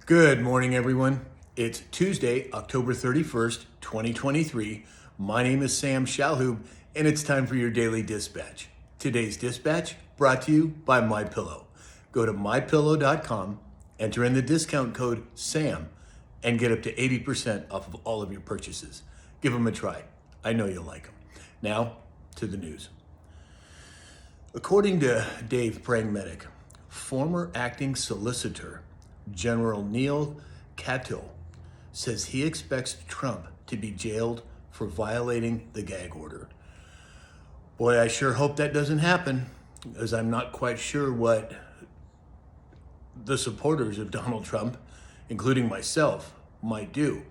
Good morning, everyone. It's Tuesday, October 31st, 2023. My name is Sam Shalhoub, and it's time for your daily dispatch. Today's dispatch brought to you by MyPillow. Go to mypillow.com, enter in the discount code SAM, and get up to 80% off of all of your purchases. Give them a try. I know you'll like them. Now, to the news. According to Dave Pragmatic, former acting solicitor General Neil Katyal says he expects Trump to be jailed for violating the gag order. Boy, I sure hope that doesn't happen, as I'm not quite sure what the supporters of Donald Trump, including myself, might do.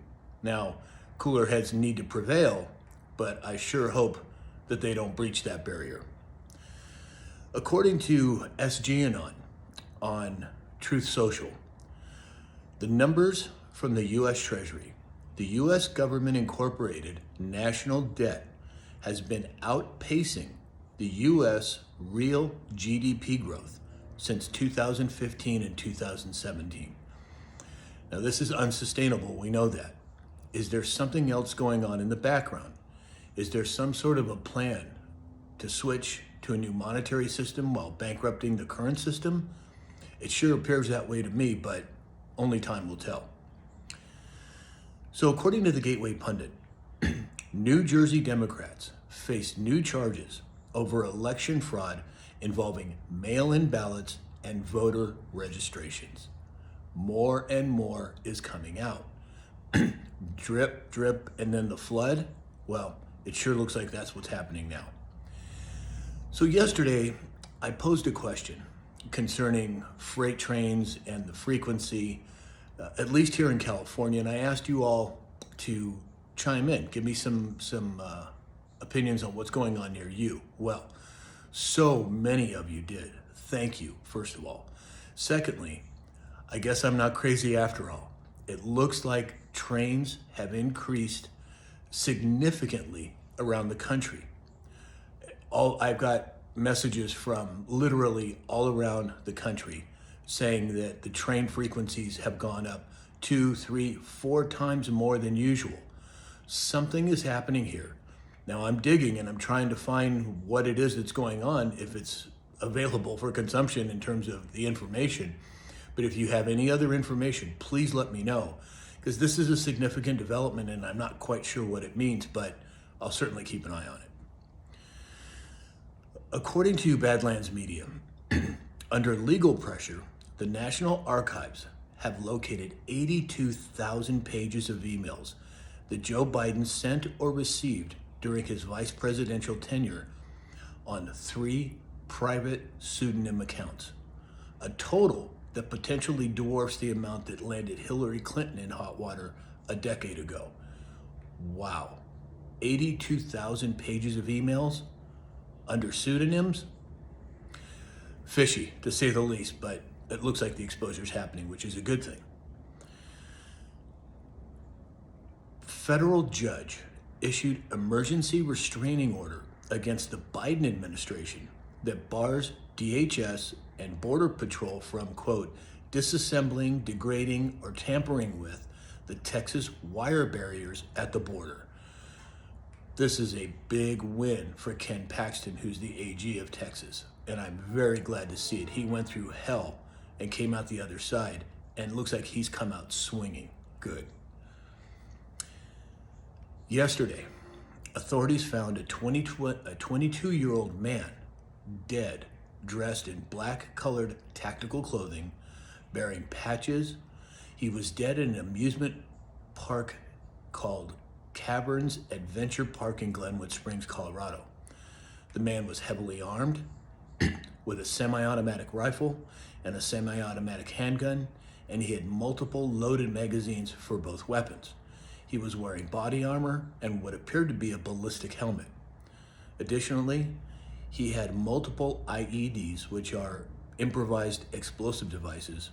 Now, cooler heads need to prevail, but I sure hope that they don't breach that barrier. According to SGAnon on Truth Social, the numbers from the U.S. Treasury, the U.S. government incorporated national debt has been outpacing the U.S. real GDP growth since 2015 and 2017. Now, this is unsustainable. We know that. Is there something else going on in the background? Is there some sort of a plan to switch to a new monetary system while bankrupting the current system? It sure appears that way to me, but only time will tell. So according to the Gateway Pundit, New Jersey Democrats face new charges over election fraud involving mail-in ballots and voter registrations. More and more is coming out. Drip, drip, and then the flood? Well, it sure looks like that's what's happening now. So yesterday, I posed a question concerning freight trains and the frequency, at least here in California, and I asked you all to chime in, give me some opinions on what's going on near you. Well, so many of you did. Thank you, first of all. Secondly, I guess I'm not crazy after all. It looks like trains have increased significantly around the country. I've got messages from literally all around the country saying that the train frequencies have gone up 2, 3, 4 times more than usual. Something is happening here. Now I'm digging and I'm trying to find what it is that's going on, if it's available for consumption in terms of the information. But if you have any other information, please let me know, because this is a significant development and I'm not quite sure what it means, but I'll certainly keep an eye on it. According to Badlands Media, under legal pressure, the National Archives have located 82,000 pages of emails that Joe Biden sent or received during his vice presidential tenure on 3 private pseudonym accounts, a total that potentially dwarfs the amount that landed Hillary Clinton in hot water a decade ago. Wow, 82,000 pages of emails under pseudonyms? Fishy, to say the least, but it looks like the exposure is happening, which is a good thing. Federal judge issued emergency restraining order against the Biden administration that bars DHS and Border Patrol from, quote, disassembling, degrading, or tampering with the Texas wire barriers at the border. This is a big win for Ken Paxton, who's the AG of Texas, and I'm very glad to see it. He went through hell and came out the other side, and it looks like he's come out swinging. Good. Yesterday, authorities found a 22-year-old man dead, dressed in black-colored tactical clothing, bearing patches. He was dead in an amusement park called Caverns Adventure Park in Glenwood Springs, Colorado. The man was heavily armed with a semi-automatic rifle and a semi-automatic handgun, and he had multiple loaded magazines for both weapons. He was wearing body armor and what appeared to be a ballistic helmet. Additionally, he had multiple IEDs, which are improvised explosive devices,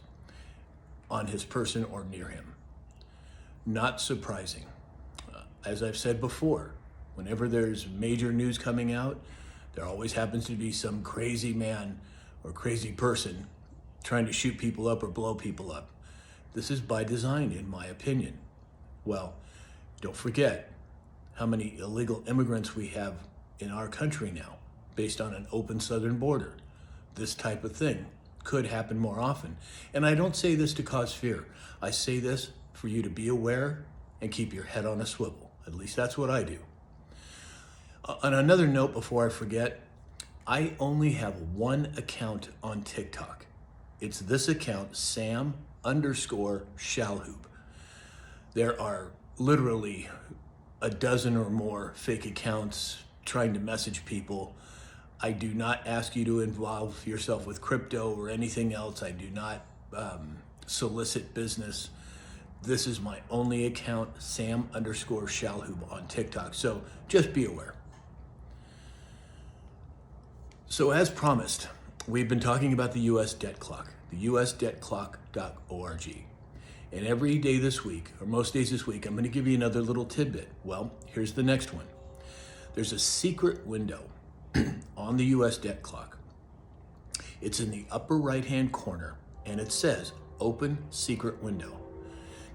on his person or near him. Not surprising. As I've said before, whenever there's major news coming out, there always happens to be some crazy man or crazy person trying to shoot people up or blow people up. This is by design, in my opinion. Well, don't forget how many illegal immigrants we have in our country now, based on an open southern border. This type of thing could happen more often. And I don't say this to cause fear. I say this for you to be aware and keep your head on a swivel. At least that's what I do. On another note, before I forget, I only have one account on TikTok. It's this account, Sam_Shalhoub. There are literally a dozen or more fake accounts trying to message people. I do not ask you to involve yourself with crypto or anything else. I do not solicit business. This is my only account, Sam_Shalhoub on TikTok. So just be aware. So as promised, we've been talking about the U.S. debt clock, the usdebtclock.org. And every day this week, or most days this week, I'm going to give you another little tidbit. Well, here's the next one. There's a secret window on the U.S. debt clock. It's in the upper right-hand corner, and it says, open secret window.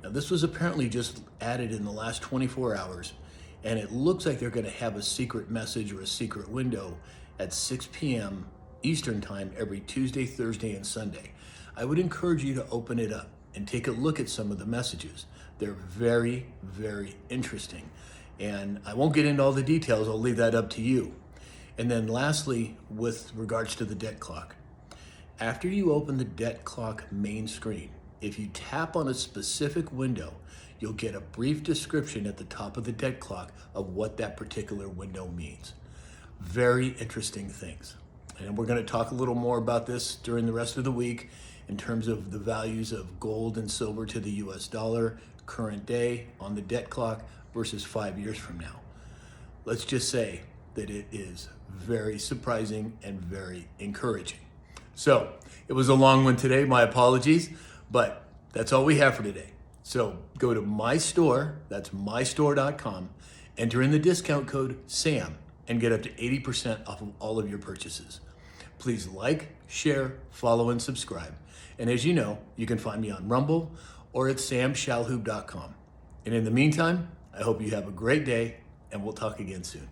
Now, this was apparently just added in the last 24 hours, and it looks like they're going to have a secret message or a secret window at 6 p.m. Eastern Time every Tuesday, Thursday, and Sunday. I would encourage you to open it up and take a look at some of the messages. They're very, very interesting. And I won't get into all the details. I'll leave that up to you. And then lastly, with regards to the debt clock, after you open the debt clock main screen, if you tap on a specific window, you'll get a brief description at the top of the debt clock of what that particular window means. Very interesting things. And we're going to talk a little more about this during the rest of the week in terms of the values of gold and silver to the US dollar, current day on the debt clock versus 5 years from now. Let's just say that it is very surprising and very encouraging. So it was a long one today, my apologies, but that's all we have for today. So go to my store, that's mystore.com, enter in the discount code SAM and get up to 80% off of all of your purchases. Please like, share, follow, and subscribe. And as you know, you can find me on Rumble or at samshalhoub.com. And in the meantime, I hope you have a great day, and we'll talk again soon.